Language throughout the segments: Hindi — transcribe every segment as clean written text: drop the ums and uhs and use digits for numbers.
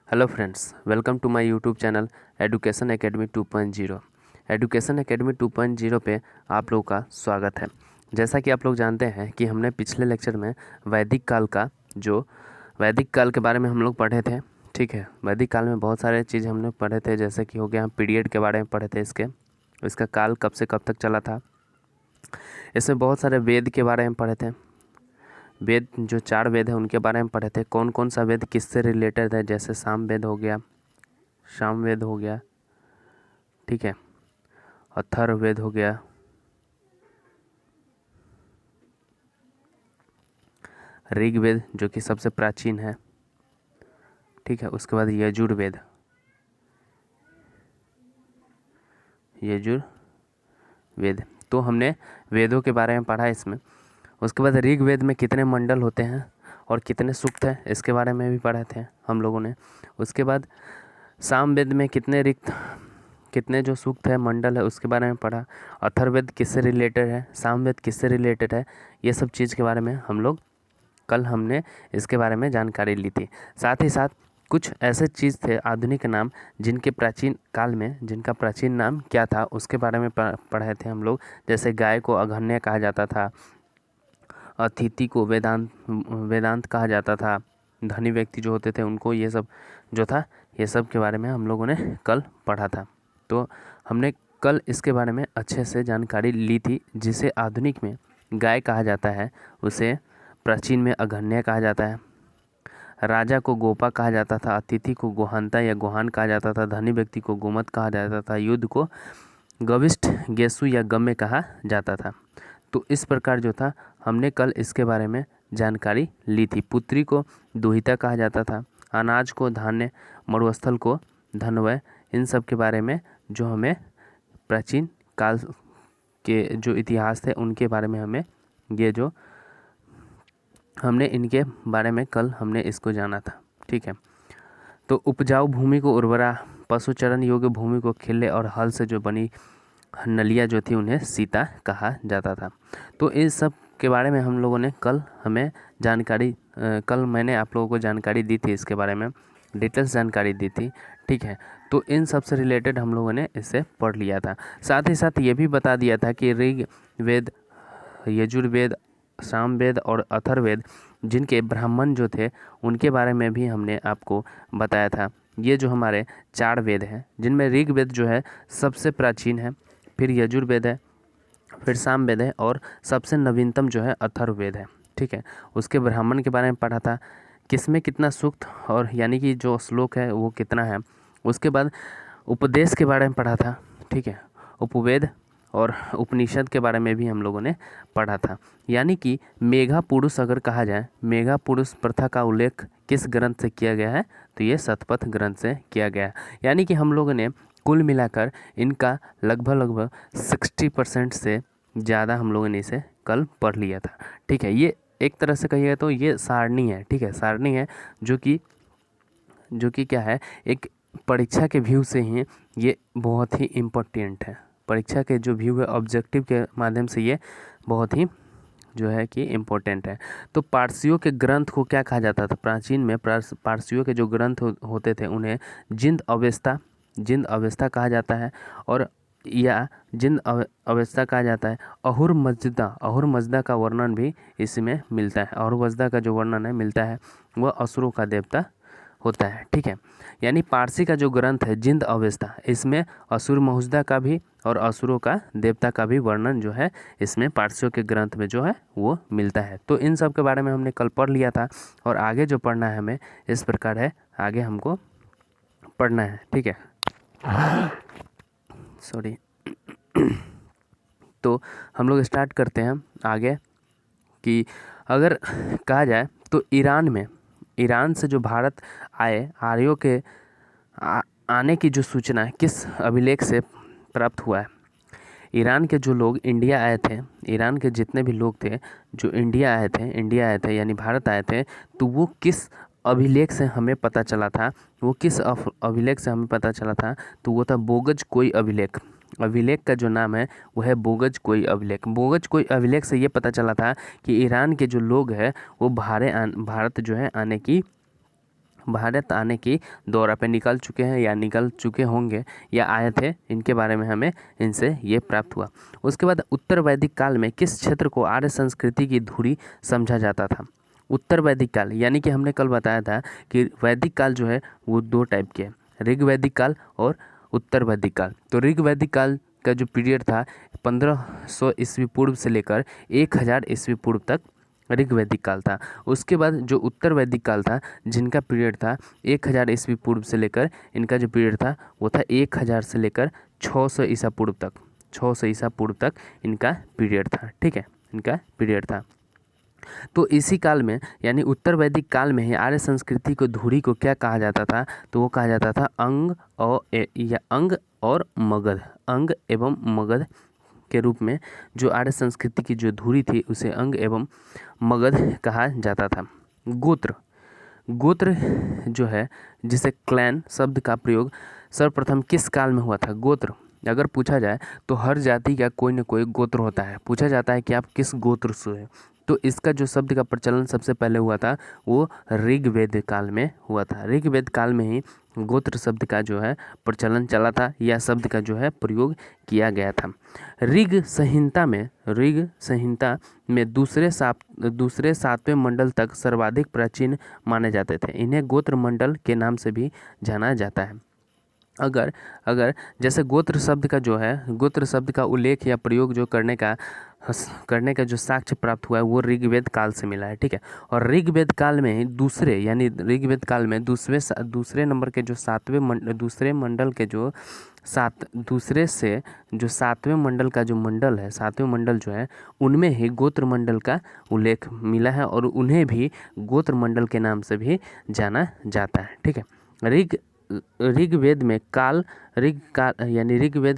Hello friends, welcome to my YouTube channel education academy 2.0। Education academy 2.0 पे आप लोगों का स्वागत है। जैसा कि आप लोग जानते हैं कि हमने पिछले लेक्चर में वैदिक काल के बारे में हम लोग पढ़े थे। ठीक है, वैदिक काल में बहुत सारे चीज़ हमने पढ़े थे, जैसे कि हो गया हम पीरियड के बारे में पढ़े थे, इसका काल कब से कब तक चला था। इसमें बहुत सारे वेद के बारे में पढ़े थे। वेद जो 4 वेद है उनके बारे में पढ़े थे, कौन कौन सा वेद किससे रिलेटेड है, जैसे सामवेद हो गया, ठीक है, अथर्ववेद हो गया, ऋग्वेद जो कि सबसे प्राचीन है, ठीक है, उसके बाद यजुर्वेद तो हमने वेदों के बारे में पढ़ा इसमें। उसके बाद ऋग्वेद में कितने मंडल होते हैं और कितने सूक्त हैं, इसके बारे में भी पढ़े थे हम लोगों ने। उसके बाद सामवेद में कितने जो सूक्त है, मंडल है, उसके बारे में पढ़ा। अथर्ववेद किससे रिलेटेड है, सामवेद किससे रिलेटेड है, ये सब चीज़ के बारे में हमने इसके बारे में जानकारी ली थी। साथ ही साथ कुछ ऐसे चीज़ थे आधुनिक नाम जिनका प्राचीन नाम क्या था, उसके बारे में पढ़े थे हम लोग। जैसे गाय को अघन्य कहा जाता था, अतिथि को वेदांत कहा जाता था, धनी व्यक्ति जो होते थे उनको ये सब के बारे में हम लोगों ने कल पढ़ा था। तो हमने कल इसके बारे में अच्छे से जानकारी ली थी। जिसे आधुनिक में गाय कहा जाता है उसे प्राचीन में अघन्य कहा जाता है। राजा को गोपा कहा जाता था, अतिथि को गोहंता या गोहान कहा जाता था, धनी व्यक्ति को गोमत कहा जाता था, युद्ध को गविष्ठ गेसु या गम्य कहा जाता था। तो इस प्रकार जो था हमने कल इसके बारे में जानकारी ली थी। पुत्री को दुहिता कहा जाता था, अनाज को धान्य, मरुस्थल को धनवय, इन सब के बारे में जो हमें प्राचीन काल के जो इतिहास थे उनके बारे में हमने इनके बारे में कल हमने इसको जाना था। ठीक है, तो उपजाऊ भूमि को उर्वरा, पशु चरण योग्य भूमि को खिल्ले और हल से जो बनी नलिया जो थी उन्हें सीता कहा जाता था। तो इस सब के बारे में हम लोगों ने कल मैंने आप लोगों को जानकारी दी थी, इसके बारे में डिटेल्स जानकारी दी थी। ठीक है, तो इन सब से रिलेटेड हम लोगों ने इसे पढ़ लिया था। साथ ही साथ ये भी बता दिया था कि ऋग्वेद, यजुर्वेद, सामवेद और अथर्ववेद जिनके ब्राह्मण जो थे उनके बारे में भी हमने आपको बताया था। ये जो हमारे 4 वेद हैं, जिनमें ऋग्वेद जो है सबसे प्राचीन है, फिर यजुर्वेद है, फिर सामवेद है और सबसे नवीनतम जो है अथर्ववेद है। ठीक है, उसके ब्राह्मण के बारे में पढ़ा था, किसमें कितना सूक्त और यानी कि जो श्लोक है वो कितना है। उसके बाद उपदेश के बारे में पढ़ा था। ठीक है, उपवेद और उपनिषद के बारे में भी हम लोगों ने पढ़ा था। यानी कि मेघा पुरुष अगर कहा जाए, मेघा पुरुष प्रथा का उल्लेख किस ग्रंथ से किया गया है, तो ये शतपथ ग्रंथ से किया गया है। यानी कि हम लोगों ने कुल मिलाकर इनका लगभग 60% से ज़्यादा हम लोगों ने इसे कल पढ़ लिया था। ठीक है, ये एक तरह से कहिए तो ये सारणी है। ठीक है, सारणी है जो कि क्या है, एक परीक्षा के व्यू से ही ये बहुत ही इम्पोर्टेंट है। परीक्षा के जो व्यू है ऑब्जेक्टिव के माध्यम से ये बहुत ही जो है कि इम्पोर्टेंट है। तो पारसियों के ग्रंथ को क्या कहा जाता था? प्राचीन में पारसियों के जो ग्रंथ होते थे उन्हें जिंद अवेस्ता कहा जाता है, और या जिंद अवेस्ता कहा जाता है। अहुर मजदा का वर्णन भी इसमें मिलता है। अहुर मजदा का जो वर्णन है मिलता है वह असुरों का देवता होता है। ठीक है, यानी पारसी का जो ग्रंथ है जिंद अवेस्ता, इसमें असुर महुजदा का भी और असुरों का देवता का भी वर्णन जो है इसमें पारसियों के ग्रंथ में जो है वो मिलता है। तो इन सब के बारे में हमने कल पढ़ लिया था, और आगे जो पढ़ना है हमें इस प्रकार है, आगे हमको पढ़ना है। ठीक है, सॉरी तो हम लोग स्टार्ट करते हैं आगे कि अगर कहा जाए तो ईरान से जो भारत आए, आर्यों के आने की जो सूचना किस अभिलेख से प्राप्त हुआ है? ईरान के जो लोग इंडिया आए थे, ईरान के जितने भी लोग थे जो इंडिया आए थे यानी भारत आए थे, तो वो किस अभिलेख से हमें पता चला था? तो वो था बोगज कोई अभिलेख। अभिलेख का जो नाम है वो है बोगज कोई अभिलेख। बोगज कोई अभिलेख से ये पता चला था कि ईरान के जो लोग हैं वो भारत जो है आने की भारत आने की दौरा पे निकल चुके हैं या निकल चुके होंगे या आए थे, इनके बारे में हमें इनसे ये प्राप्त हुआ। उसके बाद उत्तर वैदिक काल में किस क्षेत्र को आर्य संस्कृति की धुरी समझा जाता था? उत्तर वैदिक काल यानी कि हमने कल बताया था कि वैदिक काल जो है वो दो टाइप के हैं, ऋग वैदिक काल और उत्तर वैदिक काल। तो ऋग वैदिक काल का जो पीरियड था 1500 ईस्वी पूर्व से लेकर 1000 ईस्वी पूर्व तक ऋग वैदिक काल था। उसके बाद जो उत्तर वैदिक काल था, जिनका पीरियड था 1000 ईस्वी पूर्व से लेकर, इनका जो पीरियड था वो था 1000 से लेकर 600 ईसा पूर्व तक, 600 ईसा पूर्व तक इनका पीरियड था। ठीक है, इनका पीरियड था। तो इसी काल में यानी उत्तर वैदिक काल में ही आर्य संस्कृति को धुरी को क्या कहा जाता था? तो वो कहा जाता था अंग और मगध, अंग एवं मगध के रूप में जो आर्य संस्कृति की जो धुरी थी उसे अंग एवं मगध कहा जाता था। गोत्र, गोत्र जो है जिसे क्लैन शब्द का प्रयोग सर्वप्रथम किस काल में हुआ था? गोत्र अगर पूछा जाए तो हर जाति का कोई न कोई गोत्र होता है, पूछा जाता है कि आप किस गोत्र से हैं, तो इसका जो शब्द का प्रचलन सबसे पहले हुआ था वो ऋग्वेद काल में हुआ था। ऋग्वेद काल में ही गोत्र शब्द का जो है प्रचलन चला था या शब्द का जो है प्रयोग किया गया था। ऋग संहिता में दूसरे सातवें मंडल तक सर्वाधिक प्राचीन माने जाते थे। इन्हें गोत्र मंडल के नाम से भी जाना जाता है। अगर जैसे गोत्र शब्द का जो है, गोत्र शब्द का उल्लेख या प्रयोग जो करने का जो साक्ष्य प्राप्त हुआ है वो ऋग्वेद काल से मिला है। ठीक है, और ऋग्वेद काल में ही ऋग्वेद काल में दूसरे नंबर के जो दूसरे मंडल के जो दूसरे से जो सातवें मंडल का जो मंडल है, सातवें मंडल जो है उनमें ही गोत्र मंडल का उल्लेख मिला है और उन्हें भी गोत्र मंडल के नाम से भी जाना जाता है। ठीक है, ऋग्वेद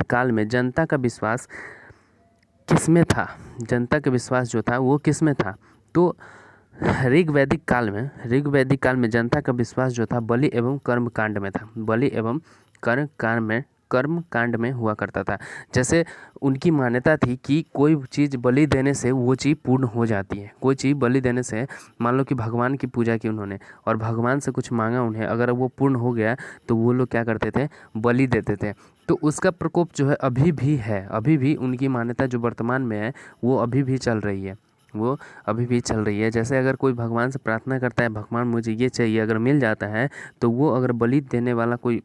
काल में जनता का विश्वास किसमें था? जनता का विश्वास जो था वो किसमें था? तो ऋग्वैदिक काल में जनता का विश्वास जो था बलि एवं कर्म कांड में था, बलि एवं कर्म कांड में हुआ करता था। जैसे उनकी मान्यता थी कि कोई चीज़ बलि देने से वो चीज़ पूर्ण हो जाती है। कोई चीज़ बलि देने से, मान लो कि भगवान की पूजा की उन्होंने और भगवान से कुछ मांगा उन्हें, अगर वो पूर्ण हो गया तो वो लोग क्या करते थे? बलि देते थे। तो उसका प्रकोप जो है अभी भी है, अभी भी उनकी मान्यता जो वर्तमान में है वो अभी भी चल रही है। जैसे अगर कोई भगवान से प्रार्थना करता है, भगवान मुझे ये चाहिए, अगर मिल जाता है तो वो अगर बलि देने वाला कोई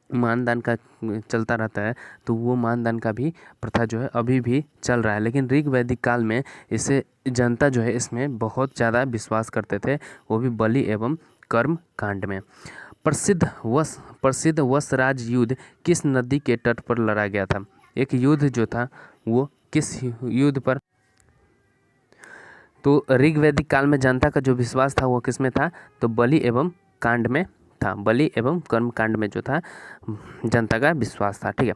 मानदान का चलता रहता है तो वो मानदान का भी प्रथा जो है अभी भी चल रहा है। लेकिन ऋग्वैदिक काल में इसे जनता जो है इसमें बहुत ज़्यादा विश्वास करते थे, वो भी बलि एवं कर्म कांड में। प्रसिद्ध वसराज युद्ध किस नदी के तट पर लड़ा गया था? एक युद्ध जो था वो किस युद्ध पर? तो ऋग्वैदिक काल में जनता का जो विश्वास था वो किस में था? तो बलि एवं कांड में था, बलि एवं कर्म कांड में जो था जनता का विश्वास था। ठीक है,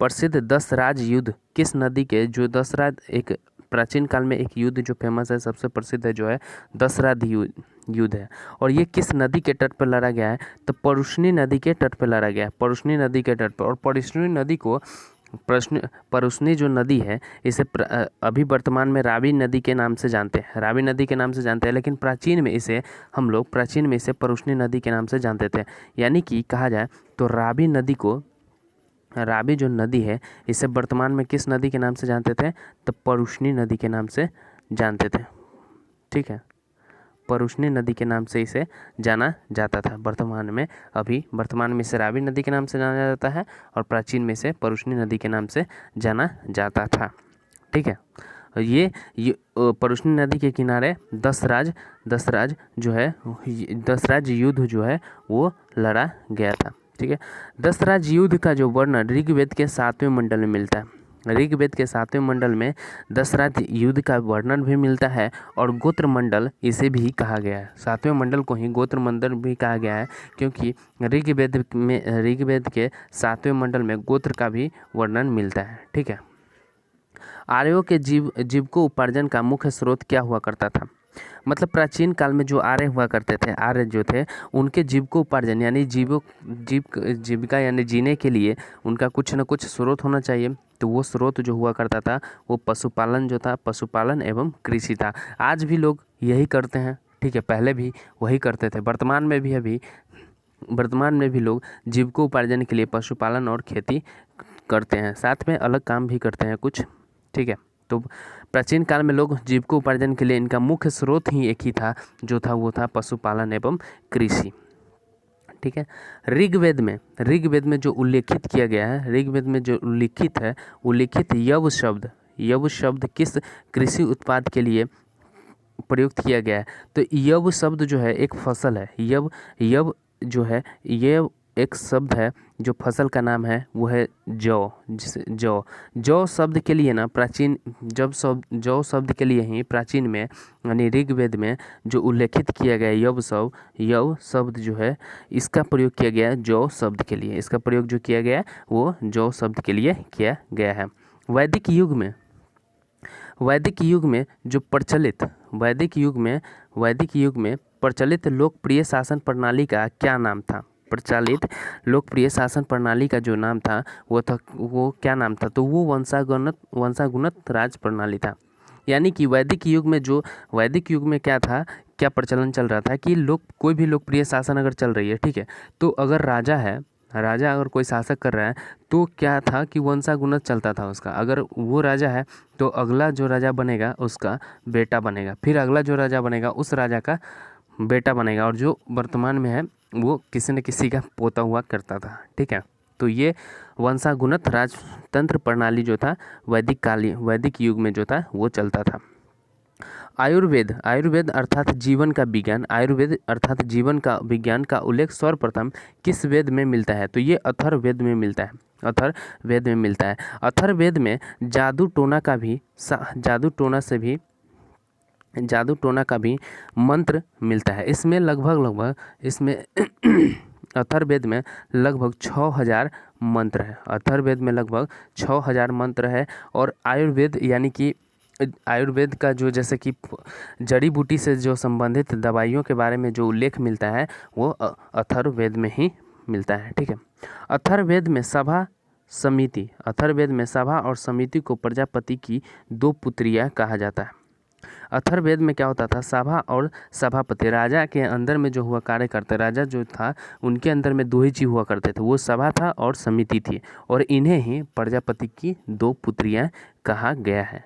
प्रसिद्ध दशराज युद्ध किस नदी के? जो दशराज एक प्राचीन काल में एक युद्ध जो फेमस है, सबसे प्रसिद्ध है जो है दशराज युद्ध है, और ये किस नदी के तट पर लड़ा गया है? तो परुष्णी नदी के तट पर लड़ा गया है, परुष्णी नदी के तट पर। और परुष्णी नदी को परुष्णी जो नदी है इसे अभी वर्तमान में रावी नदी के नाम से जानते हैं, लेकिन प्राचीन में इसे परुष्णी नदी के नाम से जानते थे। यानी कि कहा जाए तो रावी जो नदी है इसे वर्तमान में किस नदी के नाम से जानते थे? तो परुष्णी नदी के नाम से जानते थे। ठीक है, परुष्णी नदी के नाम से इसे जाना जाता था। वर्तमान में इसे रावी नदी के नाम से जाना जाता है और प्राचीन में इसे परुष्णी नदी के नाम से जाना जाता था। ठीक है, ये परुष्णी नदी के किनारे दशराज युद्ध जो है वो लड़ा गया था। ठीक है, दशराज युद्ध का जो वर्णन ऋग्वेद के 7वें मंडल में मिलता है। ऋग्वेद के 7वें मंडल में दशराज युद्ध का वर्णन भी मिलता है और गोत्र मंडल इसे भी कहा गया है। 7वें मंडल को ही गोत्र मंडल भी कहा गया है क्योंकि ऋग्वेद के 7वें मंडल में गोत्र का भी वर्णन मिलता है। ठीक है, आर्यों के जीविकोपार्जन का मुख्य स्रोत क्या हुआ करता था? मतलब प्राचीन काल में जो आर्य हुआ करते थे, आर्य जो थे उनके जीविकोपार्जन यानी जीविका यानी जीने के लिए उनका कुछ न कुछ स्रोत होना चाहिए। तो वो स्रोत जो हुआ करता था वो पशुपालन एवं कृषि था। आज भी लोग यही करते हैं, ठीक है, पहले भी वही करते थे, वर्तमान में भी लोग जीविकोपार्जन के लिए पशुपालन और खेती करते हैं, साथ में अलग काम भी करते हैं कुछ। ठीक है, तो प्राचीन काल में लोग जीविकोपार्जन के लिए इनका मुख्य स्रोत ही एक ही था, जो था वो था पशुपालन एवं कृषि। ठीक है, ऋग्वेद में जो उल्लेखित किया गया है, ऋग्वेद में जो उल्लिखित यव शब्द किस कृषि उत्पाद के लिए प्रयुक्त किया गया है? तो यव शब्द जो है एक फसल है। यव जो है ये एक शब्द है जो फसल का नाम है, वो है जौ शब्द के लिए ना प्राचीन जौ शब्द के लिए ही प्राचीन में यानी ऋग्वेद में जो उल्लेखित किया गया यव शब्द जो है इसका प्रयोग किया गया जौ शब्द के लिए। इसका प्रयोग जो किया गया वो जौ शब्द के लिए किया गया है। वैदिक युग में प्रचलित लोकप्रिय शासन प्रणाली का क्या नाम था? प्रचलित लोकप्रिय शासन प्रणाली का जो नाम था वो क्या नाम था? तो वो वंशागुणत राज प्रणाली था। यानी कि वैदिक युग में क्या था, क्या प्रचलन चल रहा था कि कोई भी लोकप्रिय शासन अगर चल रही है, ठीक है, तो अगर राजा अगर कोई शासक कर रहा है तो क्या था कि वंशागुणत चलता था उसका। अगर वो राजा है तो अगला जो राजा बनेगा उसका बेटा बनेगा, फिर अगला जो राजा बनेगा उस राजा का बेटा बनेगा, और जो वर्तमान में है वो किसी न किसी का पोता हुआ करता था। ठीक है, तो ये वंशागुणत राजतंत्र प्रणाली जो था वैदिक युग में जो था वो चलता था। आयुर्वेद अर्थात जीवन का विज्ञान का उल्लेख सर्वप्रथम किस वेद में मिलता है? तो ये अथर्ववेद में मिलता है। अथर्ववेद में जादू टोना का भी मंत्र मिलता है। इसमें लगभग अथर्ववेद में लगभग 6000 मंत्र है। अथर्ववेद में लगभग 6000 मंत्र है। और आयुर्वेद यानी कि आयुर्वेद का जो जैसे कि जड़ी बूटी से जो संबंधित दवाइयों के बारे में जो उल्लेख मिलता है वो अथर्ववेद में ही मिलता है। ठीक है, अथर्ववेद में सभा और समिति को प्रजापति की 2 पुत्रियां कहा जाता है। अथर्ववेद में क्या होता था, सभा और सभापति, राजा के अंदर में जो हुआ कार्य करते, राजा जो था उनके अंदर में 2 ही चीज हुआ करते थे, वो सभा था और समिति थी, और इन्हें ही प्रजापति की 2 पुत्रियां कहा गया है।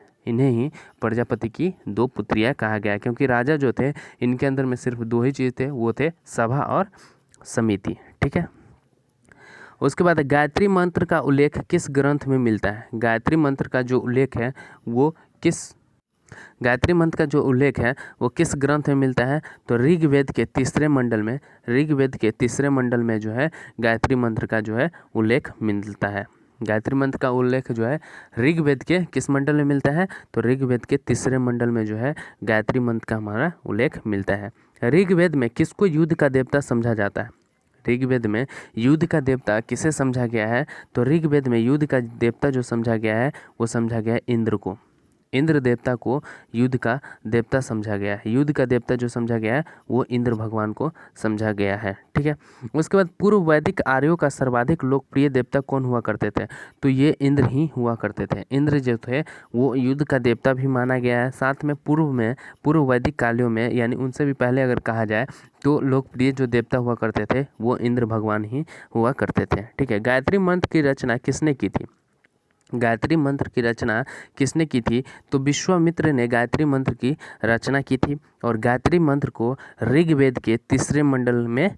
क्योंकि राजा जो थे इनके अंदर में सिर्फ 2 ही चीज थे, वो थे सभा और समिति। ठीक है, उसके बाद गायत्री मंत्र का उल्लेख किस ग्रंथ में मिलता है? गायत्री मंत्र का जो उल्लेख है वो किस ग्रंथ में मिलता है? तो ऋग्वेद के तीसरे मंडल में जो है गायत्री मंत्र का जो है उल्लेख मिलता है। गायत्री मंत्र का उल्लेख जो है ऋग्वेद के किस मंडल में मिलता है? तो ऋग्वेद के तीसरे मंडल में जो है गायत्री मंत्र का हमारा उल्लेख मिलता है। ऋग्वेद में किसको युद्ध का देवता समझा जाता है? ऋग्वेद में युद्ध का देवता किसे समझा गया है? तो ऋग्वेद में युद्ध का देवता जो समझा गया है वो समझा गया है इंद्र को। इंद्र देवता को युद्ध का देवता समझा गया है। युद्ध का देवता जो समझा गया है वो इंद्र भगवान को समझा गया है। ठीक है, उसके बाद पूर्व वैदिक आर्यों का सर्वाधिक लोकप्रिय देवता कौन हुआ करते थे? तो ये इंद्र ही हुआ करते थे। इंद्र जो थे वो युद्ध का देवता भी माना गया है। साथ में पूर्व वैदिक कालियों में यानी उनसे भी पहले अगर कहा जाए तो लोकप्रिय जो देवता हुआ करते थे वो इंद्र भगवान ही हुआ करते थे। ठीक है, गायत्री मंत्र की रचना किसने की थी? गायत्री मंत्र की रचना किसने की थी? तो विश्वामित्र ने गायत्री मंत्र की रचना की थी, और गायत्री मंत्र को ऋग्वेद के तीसरे मंडल में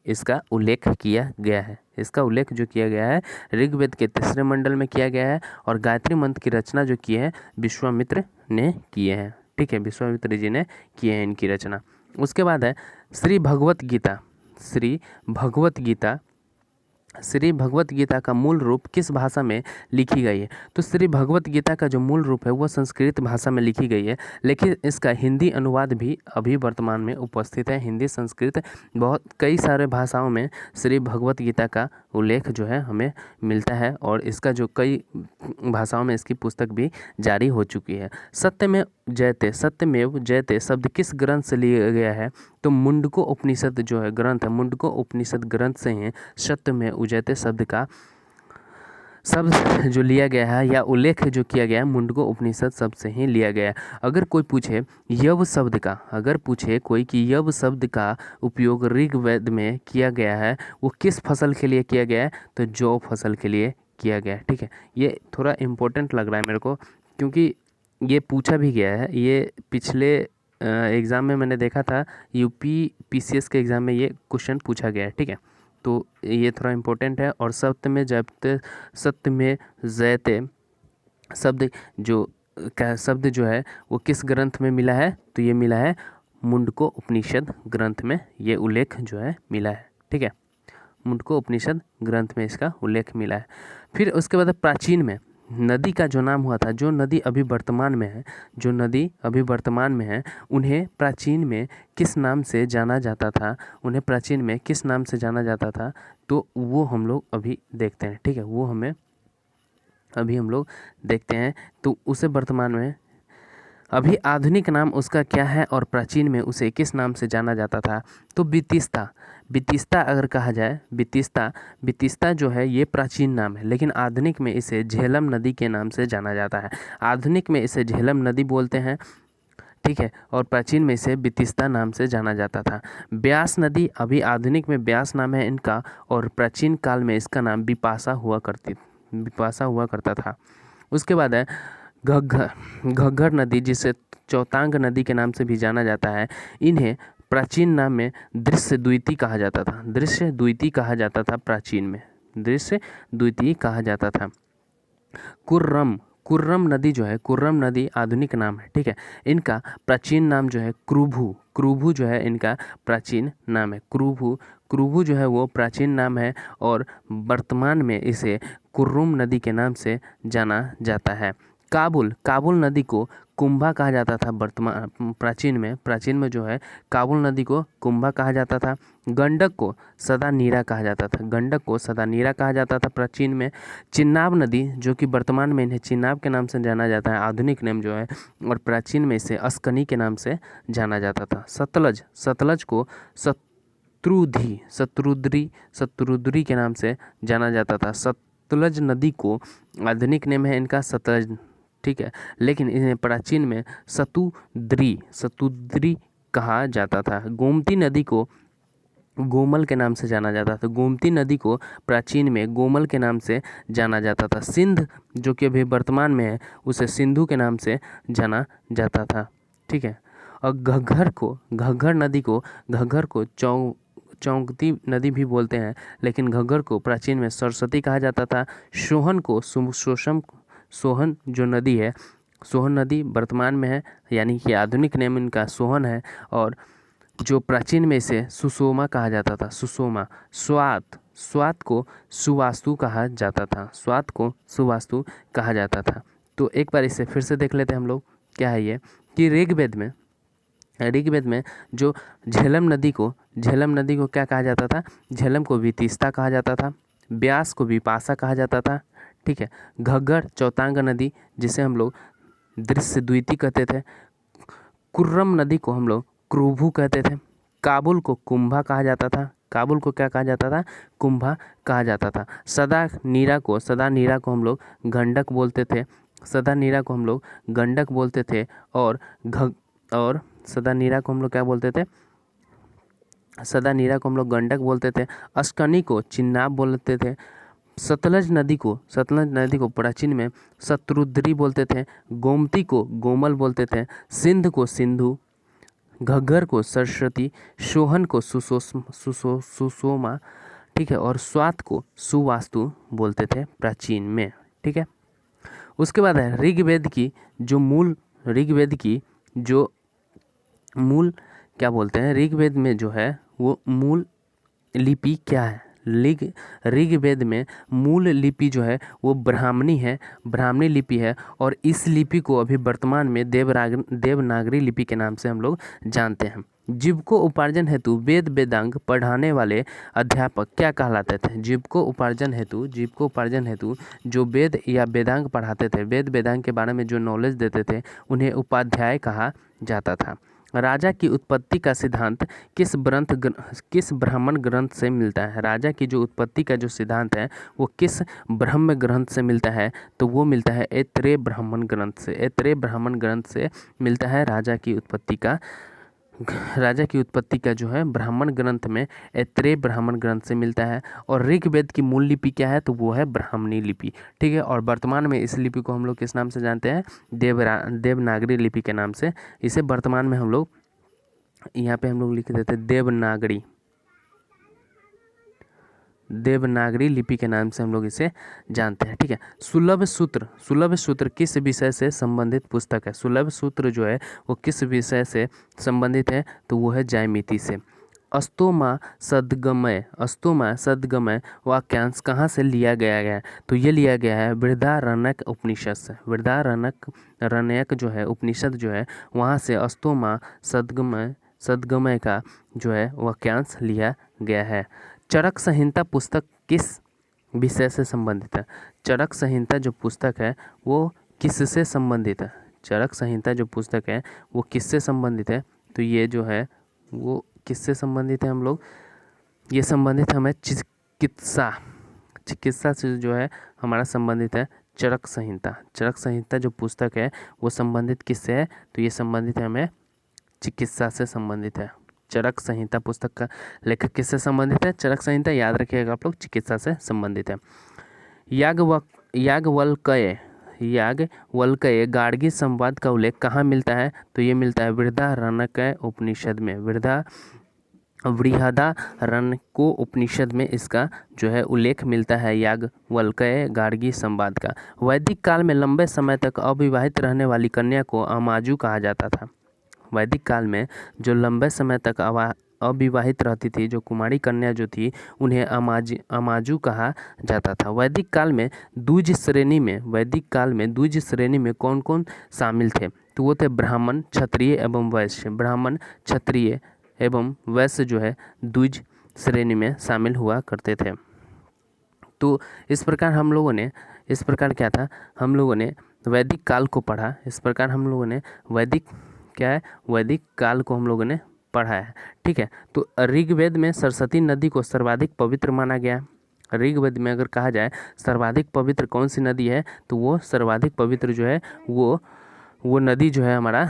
इसका उल्लेख किया गया है। इसका उल्लेख जो किया गया है ऋग्वेद के तीसरे मंडल में किया गया है, और गायत्री मंत्र की रचना जो की है विश्वामित्र ने किए हैं। ठीक है, विश्वामित्र जी ने किए हैं इनकी रचना। उसके बाद है श्री भगवत गीता का मूल रूप किस भाषा में लिखी गई है? तो श्री भगवत गीता का जो मूल रूप है वो संस्कृत भाषा में लिखी गई है, लेकिन इसका हिंदी अनुवाद भी अभी वर्तमान में उपस्थित है। हिंदी, संस्कृत, बहुत कई सारे भाषाओं में श्री भगवत गीता का उल्लेख जो है हमें मिलता है, और इसका जो कई भाषाओं में इसकी पुस्तक भी जारी हो चुकी है। सत्यमेव जयते शब्द किस ग्रंथ से लिया गया है? तो मुंडको उपनिषद जो है ग्रंथ है, मुंडको उपनिषद ग्रंथ से ही सत्यमेव जयते शब्द का शब्द जो लिया गया है या उल्लेख जो किया गया है मुंडको उपनिषद शब्द से ही लिया गया है। अगर कोई पूछे यव शब्द का, अगर पूछे कोई कि यव शब्द का उपयोग ऋग्वेद में किया गया है, वो किस फसल के लिए किया गया है, तो जौ फसल के लिए किया गया है। ठीक है, ये थोड़ा इम्पोर्टेंट लग रहा है मेरे को, क्योंकि ये पूछा भी गया है। ये पिछले एग्ज़ाम में मैंने देखा था, यूपी पीसीएस के एग्ज़ाम में ये क्वेश्चन पूछा गया है। ठीक है, तो ये थोड़ा इम्पोर्टेंट है। और सत्य में जयते, सत्य में जयते शब्द शब्द जो है वो किस ग्रंथ में मिला है, तो ये मिला है मुंडको उपनिषद ग्रंथ में, ये उल्लेख जो है मिला है। ठीक है, मुंडको उपनिषद ग्रंथ में इसका उल्लेख मिला है। फिर उसके बाद प्राचीन में नदी का जो नाम हुआ था, जो नदी अभी वर्तमान में है, जो नदी अभी वर्तमान में है, उन्हें प्राचीन में किस नाम से जाना जाता था, उन्हें प्राचीन में किस नाम से जाना जाता था, तो वो हम लोग अभी देखते हैं। ठीक है, वो हमें अभी हम लोग देखते हैं। तो उसे वर्तमान में अभी आधुनिक नाम उसका क्या है और प्राचीन में उसे किस नाम से जाना जाता था, तो बितिस्ता। बितिस्ता अगर कहा जाए, बितिस्ता जो है ये प्राचीन नाम है, लेकिन आधुनिक में इसे झेलम नदी के नाम से जाना जाता है। आधुनिक में इसे झेलम नदी बोलते हैं, ठीक है, और प्राचीन में इसे बितिस्ता नाम से जाना जाता था। ब्यास नदी अभी आधुनिक में ब्यास नाम है इनका, और प्राचीन काल में इसका नाम बिपाशा हुआ करता था। उसके बाद है घग्घर नदी, जिसे चौतांग नदी के नाम से भी जाना जाता है। इन्हें प्राचीन नाम में दृश्य द्विती कहा जाता था, दृश्य द्विती कहा जाता था, प्राचीन में दृश्य द्विती कहा जाता था। कुर्रम नदी जो है, कुर्रम नदी आधुनिक नाम है। ठीक है, इनका प्राचीन नाम जो है क्रुभु जो है इनका प्राचीन नाम है। क्रुभु जो है वो प्राचीन नाम है, और वर्तमान में इसे कुर्रुम नदी के नाम से जाना जाता है। काबुल नदी को कुंभा कहा जाता था प्राचीन में जो है काबुल नदी को कुंभा कहा जाता था। गंडक को सदा नीरा कहा जाता था प्राचीन में। चिन्नाब नदी, जो कि वर्तमान में इन्हें चिन्नाब के नाम से जाना जाता है, आधुनिक नाम जो है, और प्राचीन में इसे अस्कनी के नाम से जाना जाता था। सतलज को शत्रुद्री के नाम से जाना जाता था। सतलज नदी को आधुनिक नाम है इनका सतलज, ठीक है, लेकिन इन्हें प्राचीन में सतुद्री कहा जाता था। गोमती नदी को गोमल के नाम से जाना जाता था। गोमती नदी को प्राचीन में गोमल के नाम से जाना जाता था। सिंध, जो कि अभी वर्तमान में है, उसे सिंधु के नाम से जाना जाता था। ठीक है, और घग्घर नदी को चौंकती नदी भी बोलते हैं, लेकिन घग्घर को प्राचीन में सरस्वती कहा जाता था। सोहन जो नदी है, सोहन नदी वर्तमान में है, यानी कि आधुनिक नाम इनका सोहन है, और जो प्राचीन में इसे सुसोमा कहा जाता था। सुसोमा। स्वात को सुवास्तु कहा जाता था। तो एक बार इसे फिर से देख लेते हैं हम लोग, क्या है ये, कि ऋग्वेद में जो झेलम नदी को क्या कहा जाता था, झेलम को वितिस्ता कहा जाता था। ब्यास को विपाशा कहा जाता था। ठीक है, घग्घर चौतांग नदी, जिसे हम लोग दृश्य द्विती कहते थे। कुर्रम नदी को हम लोग क्रुभु कहते थे। काबुल को कुंभा कहा जाता था। काबुल को क्या कहा जाता था, कुंभा कहा जाता था। सदा नीरा को हम लोग गंडक बोलते थे। सदा नीरा को हम लोग गंडक बोलते थे। और सदा नीरा को हम लोग क्या बोलते थे, सदा नीरा को हम लोग गंडक बोलते थे। अस्कनी को चिन्नाब बोलते थे। सतलज नदी को प्राचीन में शत्रुद्री बोलते थे। गोमती को गोमल बोलते थे। सिंध को सिंधु, घग्घर को सरस्वती, सोहन को सुसोमा, ठीक है, और स्वात को सुवास्तु बोलते थे प्राचीन में। ठीक है, उसके बाद है ऋग्वेद की जो मूल क्या बोलते हैं, ऋग्वेद में जो है वो मूल लिपि क्या है। ऋग्वेद में मूल लिपि जो है वो ब्राह्मणी लिपि है, और इस लिपि को अभी वर्तमान में देवनागरी लिपि के नाम से हम लोग जानते हैं। जीविको उपार्जन हेतु वेदांग पढ़ाने वाले अध्यापक क्या कहलाते थे। जीविको उपार्जन हेतु जो वेद या वेदांग पढ़ाते थे, वेदांग के बारे में जो नॉलेज देते थे, उन्हें उपाध्याय कहा जाता था। राजा की उत्पत्ति का सिद्धांत किस ब्राह्मण ग्रंथ से मिलता है? राजा की जो उत्पत्ति का जो सिद्धांत है वो किस ब्रह्म ग्रंथ से मिलता है? तो वो मिलता है ऐत्रेय ब्राह्मण ग्रंथ से। ऐत्रेय ब्राह्मण ग्रंथ से मिलता है राजा की उत्पत्ति का जो है ब्राह्मण ग्रंथ में ऐत्रेय ब्राह्मण ग्रंथ से मिलता है। और ऋग्वेद की मूल लिपि क्या है? तो वो है ब्राह्मणी लिपि। ठीक है, और वर्तमान में इस लिपि को हम लोग किस नाम से जानते हैं? देवनागरी लिपि के नाम से इसे वर्तमान में हम लोग यहाँ पे हम लोग लिख देते हैं देवनागरी लिपि के नाम से हम लोग इसे जानते हैं। ठीक है, सुलभ सूत्र किस विषय से संबंधित पुस्तक है? सुलभ सूत्र जो है वो किस विषय से संबंधित है? तो वो है ज्यामिति से। अस्तोमा सद्गमय वाक्यांश कहाँ से लिया गया है? तो ये लिया गया है बृहदारण्यक उपनिषद से। बृहदारण्यक जो है उपनिषद जो है वहाँ से अस्तोमा सद्गमय का जो है वाक्यांश लिया गया है। चरक संहिता पुस्तक किस विषय से संबंधित है? चरक संहिता जो पुस्तक है वो किससे संबंधित है? चरक संहिता जो पुस्तक है वो किससे संबंधित है? तो ये जो है वो किससे संबंधित है? हम लोग ये संबंधित हमें चिकित्सा से जो है हमारा संबंधित है चरक संहिता जो पुस्तक है वो संबंधित किससे है? तो ये संबंधित है हमें चिकित्सा से संबंधित है। चरक संहिता पुस्तक का लेखक किससे संबंधित है? चरक संहिता याद रखिएगा आप लोग, चिकित्सा से संबंधित है। याज्ञवल्क्य गार्गी संवाद का उल्लेख कहाँ मिलता है? तो ये मिलता है बृहदारण्यक उपनिषद में। बृहदारण्यक उपनिषद में इसका जो है उल्लेख मिलता है याज्ञवल्क्य गार्गी संवाद का। वैदिक काल में लंबे समय तक अविवाहित रहने वाली कन्या को अमाजु कहा जाता था। वैदिक काल में जो लंबे समय तक अविवाहित रहती थी, जो कुमारी कन्या जो थी, उन्हें अमाजु कहा जाता था। वैदिक काल में द्विज श्रेणी में कौन कौन शामिल थे? तो वो थे ब्राह्मण, क्षत्रिय एवं वैश्य। ब्राह्मण, क्षत्रिय एवं वैश्य जो है द्विज श्रेणी में शामिल हुआ करते थे। तो इस प्रकार हम लोगों ने वैदिक काल को पढ़ा। इस प्रकार हम लोगों ने वैदिक काल को हम लोगों ने पढ़ा है। ठीक है, तो ऋग्वेद में सरस्वती नदी को सर्वाधिक पवित्र माना गया। ऋग्वेद में अगर कहा जाए सर्वाधिक पवित्र कौन सी नदी है, तो वो सर्वाधिक पवित्र जो है वो नदी जो है हमारा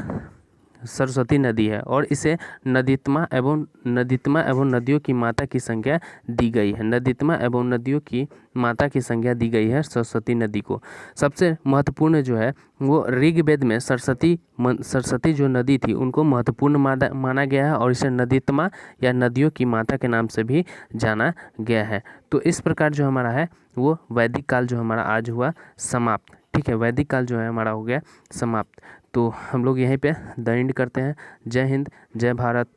सरस्वती नदी है। और इसे नदीत्मा एवं नदियों की माता की संज्ञा दी गई है। नदीत्मा एवं नदियों की माता की संज्ञा दी गई है सरस्वती नदी को। सबसे महत्वपूर्ण जो है वो ऋग्वेद में सरस्वती जो नदी थी उनको महत्वपूर्ण माना गया है और इसे नदीत्मा या नदियों की माता के नाम से भी जाना गया है। तो इस प्रकार जो हमारा है वो वैदिक काल जो हमारा आज हुआ समाप्त। ठीक है, वैदिक काल जो है हमारा हो गया समाप्त। तो हम लोग यहीं पे द एंड करते हैं। जय हिंद, जय भारत।